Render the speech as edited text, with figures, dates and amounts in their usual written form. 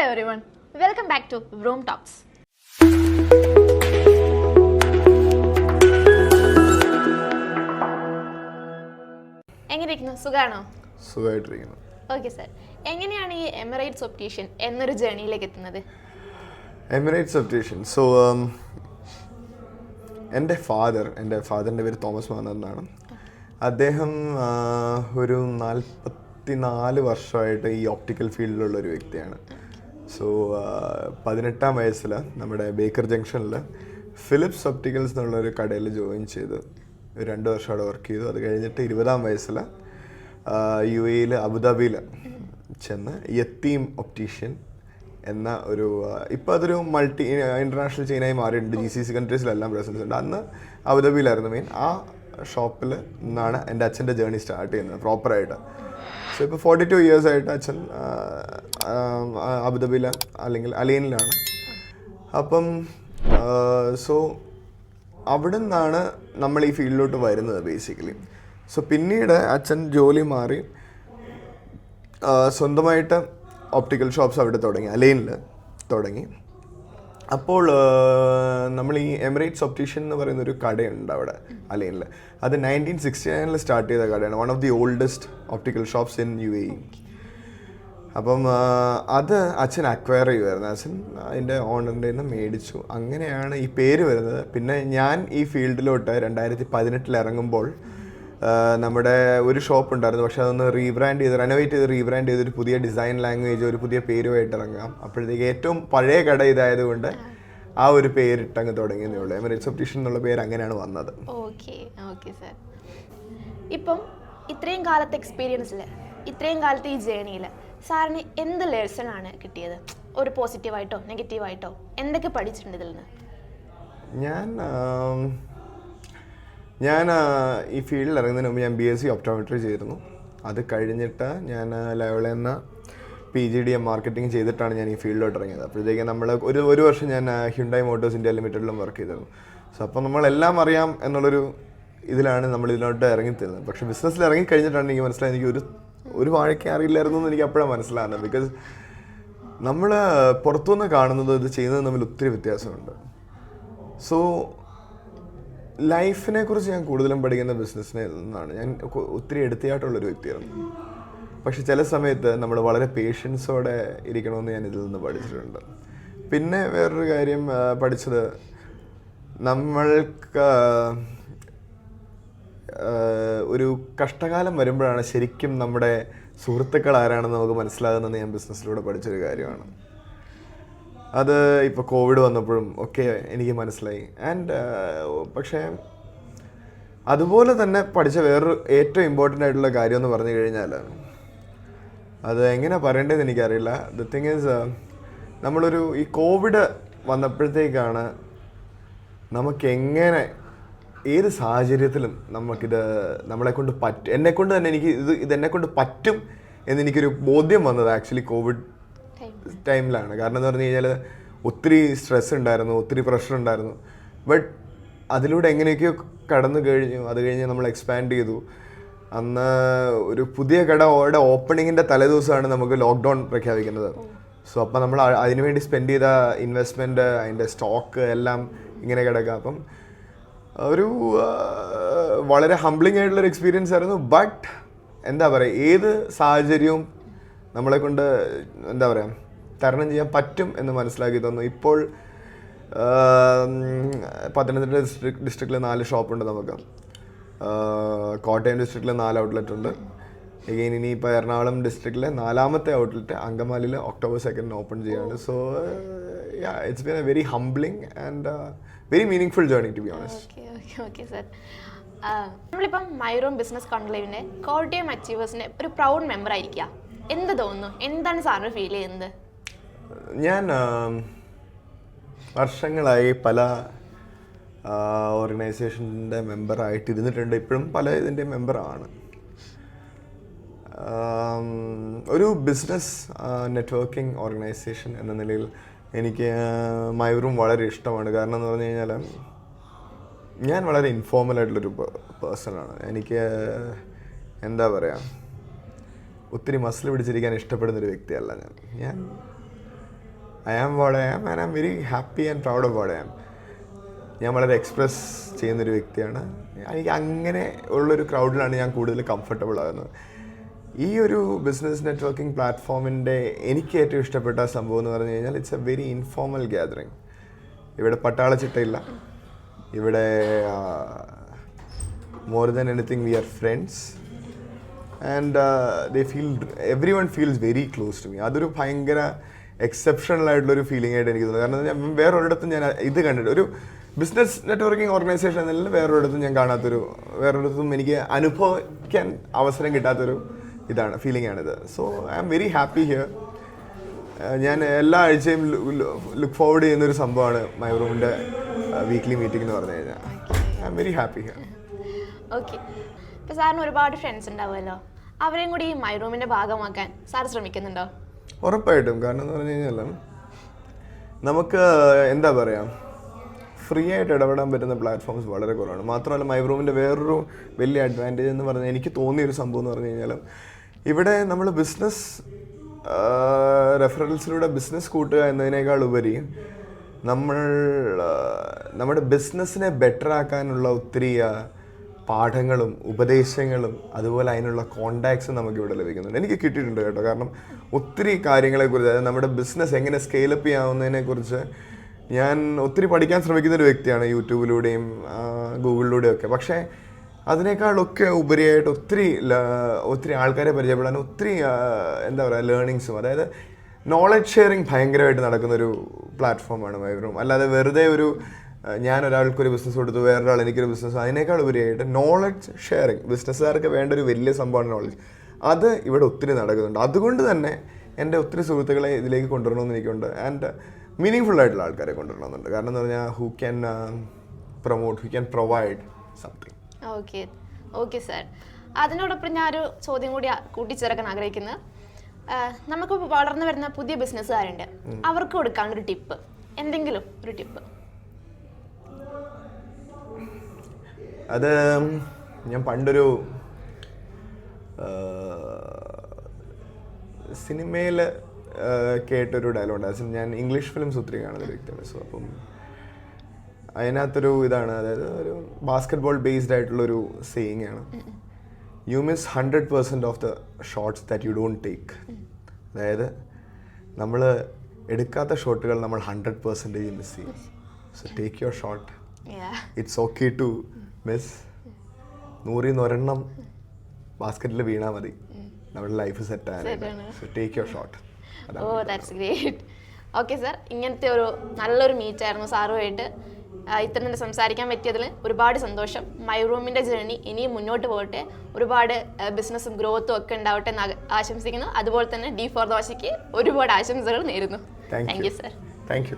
everyone, welcome back to Vroom Talks. എങ്ങനെയിരിക്കുന്നു? സുഖാണോ? സുഖമായിട്ടിരിക്കുന്നു. Okay sir, എങ്ങനെയാണ് ഈ എമിറേറ്റ്സ് ഒപ്റ്റീഷ്യൻ എന്നൊരു ജേർണിയിലേക്ക് എത്തുന്നത്? എമിറേറ്റ്സ് ഒപ്റ്റീഷ്യൻ എൻ്റെ ഫാദറിൻ്റെ പേര് തോമസ് മാനർ എന്നാണ്. അദ്ദേഹം ഒരു 44 വർഷമായിട്ട് ഈ ഓപ്റ്റിക്കൽ ഫീൽഡിലുള്ള ഒരു വ്യക്തിയാണ്. സോ 18-ാം വയസ്സിൽ നമ്മുടെ ബേക്കർ ജംഗ്ഷനിൽ ഫിലിപ്സ് ഒപ്റ്റിക്കൽസ് എന്നുള്ളൊരു കടയിൽ ജോയിൻ ചെയ്ത് 2 വർഷം അവിടെ വർക്ക് ചെയ്തു. അത് കഴിഞ്ഞിട്ട് 20-ാം വയസ്സിൽ UAE അബുദാബിയിൽ ചെന്ന് യത്തീം ഒപ്റ്റീഷ്യൻ എന്ന ഒരു ഇപ്പോൾ അതൊരു ഇൻ്റർനാഷണൽ ചെയിനായി മാറിയിട്ടുണ്ട്. GCC കൺട്രീസിലെല്ലാം പ്രസൻസ് ഉണ്ട്. അന്ന് അബുദാബിയിലായിരുന്നു മെയിൻ. ആ ഷോപ്പിൽ നിന്നാണ് എൻ്റെ അച്ഛൻ്റെ ജേർണി സ്റ്റാർട്ട് ചെയ്യുന്നത് പ്രോപ്പറായിട്ട്. സോ ഇപ്പോൾ 42 years ആയിട്ട് അച്ഛൻ അബുദാബിയിൽ അല്ലെങ്കിൽ അലൈനിലാണ്. അപ്പം സോ അവിടെ നിന്നാണ് നമ്മൾ ഈ ഫീൽഡിലോട്ട് വരുന്നത് ബേസിക്കലി. സോ പിന്നീട് അച്ഛൻ ജോലി മാറി സ്വന്തമായിട്ട് ഓപ്റ്റിക്കൽ ഷോപ്സ് അവിടെ തുടങ്ങി, അലൈനിൽ തുടങ്ങി. അപ്പോൾ നമ്മൾ ഈ എമിറേറ്റ്സ് ഒപ്റ്റീഷ്യൻ എന്ന് പറയുന്നൊരു കടയുണ്ട് അവിടെ അലൈനിൽ. അത് 1969 സ്റ്റാർട്ട് ചെയ്ത കടയാണ്. One of the oldest optical shops in UAE. അപ്പം അത് അച്ഛൻ അക്വയർ ചെയ്യുമായിരുന്നു. അച്ഛൻ അതിൻ്റെ ഓണറിൻ്റെ നിന്ന് മേടിച്ചു. അങ്ങനെയാണ് ഈ പേര് വരുന്നത്. പിന്നെ ഞാൻ ഈ ഫീൽഡിലോട്ട് 2018 ഇറങ്ങുമ്പോൾ നമ്മുടെ ഒരു ഷോപ്പ് ഉണ്ടായിരുന്നു. പക്ഷെ അതൊന്ന് റെനോവേറ്റ് ചെയ്ത് ഒരു പുതിയ ഡിസൈൻ ലാംഗ്വേജ്, ഒരു പുതിയ പേരുമായിട്ട് ഇറങ്ങാം. അപ്പോഴത്തേക്ക് ഏറ്റവും പഴയ കട ഇതായതുകൊണ്ട് ആ ഒരു പേരിട്ടങ്ങ് തുടങ്ങിയതേ ഉള്ളൂ. എമിറേറ്റ്സ് ഒപ്റ്റീഷ്യൻ എന്നുള്ള പേര് അങ്ങനെയാണ് വന്നത്. ഓക്കെ സർ, ഇപ്പം ഇത്രയും കാലത്തെ എക്സ്പീരിയൻസിൽ, ഇത്രയും കാലത്തെ ഈ ജേണിയിൽ സാറിന് എന്ത് ലെസൺ ആണ് കിട്ടിയത്? ഒരു പോസിറ്റീവായിട്ടോ നെഗറ്റീവായിട്ടോ എന്തൊക്കെ പഠിച്ചിട്ടുണ്ട് ഇതിൽ നിന്ന്? ഞാൻ ഈ ഫീൽഡിൽ ഇറങ്ങുന്നതിന് മുമ്പ് ഞാൻ BSc ഒപ്റ്റോമെട്രി ചെയ്തിരുന്നു. അത് കഴിഞ്ഞിട്ട് ഞാൻ ലയോളയിൽ നിന്ന് PGDM മാർക്കറ്റിംഗ് ചെയ്തിട്ടാണ് ഞാൻ ഈ ഫീൽഡിലോട്ട് ഇറങ്ങിയത്. അപ്പോഴത്തേക്കും നമ്മൾ ഒരു വർഷം ഞാൻ ഹ്യുണ്ടായി മോട്ടോഴ്സ് ഇന്ത്യ ലിമിറ്റഡിലും വർക്ക് ചെയ്തിരുന്നു. സോ അപ്പോൾ നമ്മളെല്ലാം അറിയാം എന്നുള്ളൊരു ഇതിലാണ് നമ്മൾ ഇതിലോട്ട് ഇറങ്ങിത്തരുന്നത്. പക്ഷേ ബിസിനസ്സിൽ ഇറങ്ങിക്കഴിഞ്ഞിട്ടാണ് എനിക്ക് മനസ്സിലായത് എനിക്ക് ഒരു വാഴയ്ക്ക് അറിയില്ലായിരുന്നു എന്ന് എനിക്ക് അപ്പോഴാണ് മനസ്സിലാകുന്നത്. ബിക്കോസ് നമ്മൾ പുറത്തുനിന്ന് കാണുന്നത് ഇത് ചെയ്യുന്നത് തമ്മിൽ ഒത്തിരി വ്യത്യാസമുണ്ട്. സോ ലൈഫിനെ കുറിച്ച് ഞാൻ കൂടുതലും പഠിക്കുന്ന ബിസിനസ്സിനെ നിന്നാണ്. ഞാൻ ഒത്തിരി എടുത്തിയായിട്ടുള്ളൊരു വ്യക്തിയായിരുന്നു. പക്ഷെ ചില സമയത്ത് നമ്മൾ വളരെ പേഷ്യൻസോടെ ഇരിക്കണമെന്ന് ഞാൻ ഇതിൽ നിന്ന് പഠിച്ചിട്ടുണ്ട്. പിന്നെ വേറൊരു കാര്യം പഠിച്ചത്, നമ്മൾക്ക് ഒരു കഷ്ടകാലം വരുമ്പോഴാണ് ശരിക്കും നമ്മുടെ സുഹൃത്തുക്കൾ ആരാണെന്ന് നമുക്ക് മനസ്സിലാകുന്നത് ഞാൻ ബിസിനസ്സിലൂടെ പഠിച്ചൊരു കാര്യമാണ്. അത് ഇപ്പോൾ കോവിഡ് വന്നപ്പോഴും ഒക്കെ എനിക്ക് മനസ്സിലായി. പക്ഷേ അതുപോലെ തന്നെ പഠിച്ച വേറൊരു ഏറ്റവും ഇമ്പോർട്ടൻ്റ് ആയിട്ടുള്ള കാര്യം എന്ന് പറഞ്ഞു കഴിഞ്ഞാൽ, അത് എങ്ങനെ പറയേണ്ടതെന്ന് എനിക്കറിയില്ല. ദ തിങ് ഈസ്, നമ്മളൊരു ഈ കോവിഡ് വന്നപ്പോഴത്തേക്കാണ് നമുക്കെങ്ങനെ ഏത് സാഹചര്യത്തിലും നമ്മളെക്കൊണ്ട് എന്നെക്കൊണ്ട് തന്നെ ഇതെന്നെക്കൊണ്ട് പറ്റും എന്നെനിക്കൊരു ബോധ്യം വന്നത് ആക്ച്വലി കോവിഡ് ടൈമിലാണ്. കാരണം എന്ന് പറഞ്ഞു കഴിഞ്ഞാൽ ഒത്തിരി സ്ട്രെസ് ഉണ്ടായിരുന്നു, ഒത്തിരി പ്രഷർ ഉണ്ടായിരുന്നു. ബട്ട് അതിലൂടെ എങ്ങനെയൊക്കെയോ കടന്നു കഴിഞ്ഞു. അത് കഴിഞ്ഞ് നമ്മൾ എക്സ്പാൻഡ് ചെയ്തു. അന്ന് ഒരു പുതിയ കടയുടെ ഓപ്പണിങ്ങിൻ്റെ തലേദിവസമാണ് നമുക്ക് ലോക്ക്ഡൗൺ പ്രഖ്യാപിക്കുന്നത്. സോ അപ്പം നമ്മൾ അതിനുവേണ്ടി സ്പെൻഡ് ചെയ്ത ഇൻവെസ്റ്റ്മെൻറ്റ്, അതിൻ്റെ സ്റ്റോക്ക് എല്ലാം ഇങ്ങനെ കിടക്കുക. അപ്പം ഒരു വളരെ ഹംബ്ലിംഗ് ആയിട്ടുള്ളൊരു എക്സ്പീരിയൻസ് ആയിരുന്നു. ബട്ട് എന്താ പറയുക, ഏത് സാഹചര്യവും നമ്മളെ കൊണ്ട് തരണം ചെയ്യാൻ പറ്റും എന്ന് മനസ്സിലാക്കി തന്നു. ഇപ്പോൾ പത്തനംതിട്ട ഡിസ്ട്രിക്റ്റിൽ 4 ഷോപ്പുണ്ട് നമുക്ക്. കോട്ടയം ഡിസ്ട്രിക്റ്റിൽ 4 ഔട്ട്ലെറ്റ് ഉണ്ട്. എഗെയിൻ ഇനിയിപ്പോൾ എറണാകുളം ഡിസ്ട്രിക്റ്റിലെ 4ാമത്തെ ഔട്ട്ലെറ്റ് അങ്കമാലിയിൽ October 2 ഓപ്പൺ ചെയ്യാണ്. So it's been a very humbling and very meaningful journey to be honest. Okay sir, നമ്മളിപ്പം മൈറൂം ബിസിനസ് കോൺക്ലേവിൻ്റെ കോട്ടയം അച്ചീവേഴ്സിൻ്റെ ഒരു പ്രൗഡ് മെമ്പർ ആയിരിക്കുക. എന്ത് തോന്നുന്നു? എന്താണ് സാറിന് ഫീൽ ചെയ്യുന്നത്? ഞാൻ വർഷങ്ങളായി പല ഓർഗനൈസേഷൻ്റെ മെമ്പറായിട്ട് ഇരുന്നിട്ടുണ്ട്. ഇപ്പോഴും പല ഇതിൻ്റെ മെമ്പറാണ്. ഒരു ബിസിനസ് നെറ്റ്വർക്കിംഗ് ഓർഗനൈസേഷൻ എന്ന നിലയിൽ എനിക്ക് മയൂറും വളരെ ഇഷ്ടമാണ്. കാരണം എന്ന് പറഞ്ഞു കഴിഞ്ഞാൽ ഞാൻ വളരെ ഇൻഫോർമലായിട്ടുള്ളൊരു പേഴ്സണാണ്. എനിക്ക് എന്താ പറയുക, ഒത്തിരി മസിൽ പിടിച്ചിരിക്കാൻ ഇഷ്ടപ്പെടുന്നൊരു വ്യക്തിയല്ല ഞാൻ. I am what I am and I am very happy and proud of what I am. ഞാൻ വളരെ എക്സ്പ്രസ് ചെയ്യുന്നൊരു വ്യക്തിയാണ്. എനിക്ക് അങ്ങനെ ഉള്ളൊരു ക്രൗഡിലാണ് ഞാൻ കൂടുതൽ കംഫർട്ടബിൾ ആകുന്നത്. ഈ ഒരു ബിസിനസ് നെറ്റ്വർക്കിംഗ് പ്ലാറ്റ്ഫോമിൻ്റെ എനിക്ക് ഏറ്റവും ഇഷ്ടപ്പെട്ട സംഭവം എന്ന് പറഞ്ഞു കഴിഞ്ഞാൽ it's a very informal gathering. ഇവിടെ പട്ടാളച്ചിട്ടയില്ല. ഇവിടെ more than anything we are friends and everyone feels very close to me. അതൊരു ഭയങ്കര എക്സെപ്ഷണൽ ആയിട്ടുള്ളൊരു ഫീലിംഗ് ആയിട്ട് എനിക്ക് തോന്നുന്നു. കാരണം ഞാൻ വേറൊരിടത്തും ഞാൻ ഇത് കണ്ടിട്ട് ഒരു ബിസിനസ് നെറ്റ്വർക്കിംഗ് ഓർഗനൈസേഷൻ എന്നല്ല വേറൊരിടത്തും ഞാൻ കാണാത്തൊരു വേറൊരിടത്തും എനിക്ക് അനുഭവിക്കാൻ അവസരം കിട്ടാത്തൊരു ഇതാണ് ഫീലിംഗ് ആണിത്. So I am very happy here. ഞാൻ എല്ലാ ആഴ്ചയും ലുക്ക് ഫോർവേഡ് ചെയ്യുന്നൊരു സംഭവമാണ് മൈ റൂമിൻ്റെ വീക്ക്ലി മീറ്റിംഗ് എന്ന് പറഞ്ഞു കഴിഞ്ഞാൽ. I am very happy here. Okay, ഇപ്പോൾ സാറിന് ഒരുപാട് ഫ്രണ്ട്സ് ഉണ്ടാവുമല്ലോ, അവരെയും കൂടി ഈ മൈ റൂമിൻ്റെ ഭാഗമാക്കാൻ സാർ ശ്രമിക്കുന്നുണ്ടോ? ഉറപ്പായിട്ടും. കാരണം എന്ന് പറഞ്ഞു കഴിഞ്ഞാൽ നമുക്ക് എന്താ പറയുക, ഫ്രീ ആയിട്ട് ഇടപെടാൻ പറ്റുന്ന പ്ലാറ്റ്ഫോംസ് വളരെ കുറവാണ്. മാത്രമല്ല മൈ റൂമിൻ്റെ വേറൊരു വലിയ അഡ്വാൻറ്റേജ് എന്ന് പറഞ്ഞാൽ എനിക്ക് തോന്നിയൊരു സംഭവം എന്ന് പറഞ്ഞു കഴിഞ്ഞാൽ ഇവിടെ നമ്മൾ ബിസിനസ് റെഫറൻസിലൂടെ ബിസിനസ് കൂട്ടുക എന്നതിനേക്കാൾ ഉപരി നമ്മൾ നമ്മുടെ ബിസിനസ്സിനെ ബെറ്റർ ആക്കാനുള്ള ഒത്തിരി പാഠങ്ങളും ഉപദേശങ്ങളും അതുപോലെ അതിനുള്ള കോണ്ടാക്ട്സും നമുക്കിവിടെ ലഭിക്കുന്നുണ്ട്. എനിക്ക് കിട്ടിയിട്ടുണ്ട് കേട്ടോ. കാരണം ഒത്തിരി കാര്യങ്ങളെക്കുറിച്ച്, അതായത് നമ്മുടെ ബിസിനസ് എങ്ങനെ സ്കെയിലപ്പ് ചെയ്യാവുന്നതിനെക്കുറിച്ച് ഞാൻ ഒത്തിരി പഠിക്കാൻ ശ്രമിക്കുന്ന ഒരു വ്യക്തിയാണ്, യൂട്യൂബിലൂടെയും ഗൂഗിളിലൂടെയും ഒക്കെ. പക്ഷേ അതിനേക്കാളൊക്കെ ഉപരിയായിട്ട് ഒത്തിരി ആൾക്കാരെ പരിചയപ്പെടാൻ ഒത്തിരി എന്താ പറയുക ലേണിങ്സും, അതായത് നോളജ് ഷെയറിങ് ഭയങ്കരമായിട്ട് നടക്കുന്നൊരു പ്ലാറ്റ്ഫോമാണ് മൈ റൂം. അല്ലാതെ വെറുതെ ഒരു ഞാൻ ഒരാൾക്കൊരു ബിസിനസ് കൊടുത്തു വേറൊരാൾ എനിക്കൊരു ബിസിനസ്, അതിനേക്കാൾ ഉപരിയായിട്ട് നോളജ് ഷെയറിങ്, ബിസിനസ്സുകാർക്ക് വേണ്ട ഒരു വലിയ സംഭവമാണ് നോളജ്. അത് ഇവിടെ ഒത്തിരി നടക്കുന്നുണ്ട്. അതുകൊണ്ട് തന്നെ എൻ്റെ ഒത്തിരി സുഹൃത്തുക്കളെ ഇതിലേക്ക് കൊണ്ടുവരണമെന്ന് എനിക്കുണ്ട്. ആൻഡ് മീനിങ് ഫുൾ ആയിട്ടുള്ള ആൾക്കാരെ കൊണ്ടുവരണമെന്നുണ്ട്. കാരണം എന്ന് പറഞ്ഞാൽ who can promote, who can provide something. Okay okay sir, അതിനോടൊപ്പം ഞാനൊരു ചോദ്യം കൂടി കൂട്ടിച്ചേർക്കാൻ ആഗ്രഹിക്കുന്നത്, നമുക്ക് വളർന്നു വരുന്ന പുതിയ ബിസിനസ്സുകാരുണ്ട്, അവർക്ക് കൊടുക്കാനുള്ള ഒരു ടിപ്പ്, എന്തെങ്കിലും ഒരു ടിപ്പ്? അത് ഞാൻ പണ്ടൊരു സിനിമയിൽ കേട്ടൊരു ഡയലോഗുണ്ട്. ഞാൻ ഇംഗ്ലീഷ് ഫിലിംസ് ഒത്തിരി കാണുന്ന വ്യക്തിയാണ്. സോ അപ്പം അതിനകത്തൊരു ഇതാണ്, അതായത് ഒരു ബാസ്കറ്റ്ബോൾ ബേസ്ഡ് ആയിട്ടുള്ളൊരു സേയിങ് ആണ്, you miss 100% of the shots that you don't take. അതായത് നമ്മൾ എടുക്കാത്ത ഷോട്ടുകൾ നമ്മൾ 100% മിസ് ചെയ്യും. So take your shot. It's okay to miss. 100 ബാസ്കറ്റിൽ വീണാൽ മതി, നമ്മുടെ ലൈഫ് സെറ്റ് ആകാനായിട്ട്. So take your shot. Oh that's great. Okay sir, ഇങ്ങനത്തെ ഒരു നല്ലൊരു മീറ്റായിരുന്നു സാറുമായിട്ട്. ഇത്ര തന്നെ സംസാരിക്കാൻ പറ്റിയതിൽ ഒരുപാട് സന്തോഷം. മൈ റൂമിൻ്റെ ജേർണി ഇനിയും മുന്നോട്ട് പോകട്ടെ, ഒരുപാട് ബിസിനസ്സും ഗ്രോത്തും ഒക്കെ ഉണ്ടാവട്ടെ എന്ന് ആശംസിക്കുന്നു. അതുപോലെ തന്നെ D4 ദോശയ്ക്ക് ഒരുപാട് ആശംസകൾ നേരുന്നു. Thank you sir. Thank you.